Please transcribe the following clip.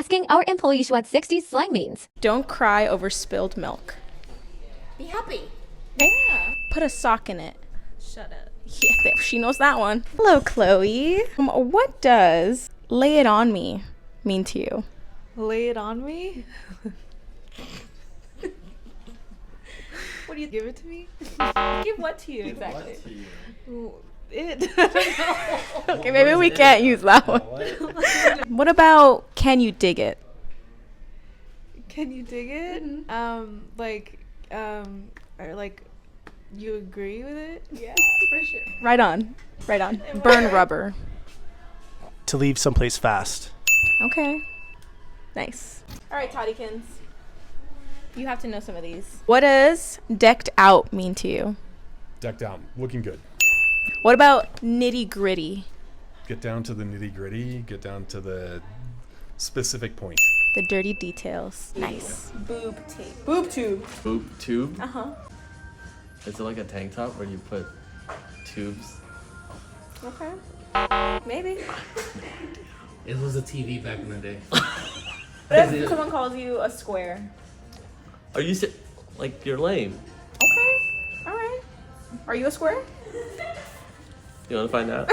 asking our employees what 60s slang means. Don't cry over spilled milk. Be happy. Yeah. Put a sock in it. Shut up. Yeah, there, she knows that one. Hello, Chloe. What does lay it on me mean to you? Lay it on me? What do you give it to me? Give what to you exactly? It. Okay, maybe we can't use that one. What about can you dig it? Can you dig it? Or like you agree with it? Yeah, for sure. Right on. Right on. Burn rubber. To leave someplace fast. Okay. Nice. All right, Toddykins. You have to know some of these. What does decked out mean to you? Decked out, looking good. What about nitty gritty? Get down to the nitty gritty, get down to the specific point. The dirty details. Nice. Boob tape. Boob tube. Boob tube? Uh-huh. Is it like a tank top where you put tubes? Okay. Maybe. It was a TV back in the day. What if someone calls you a square? Are you like you're lame? Okay. All right. Are you a square? You want to find out?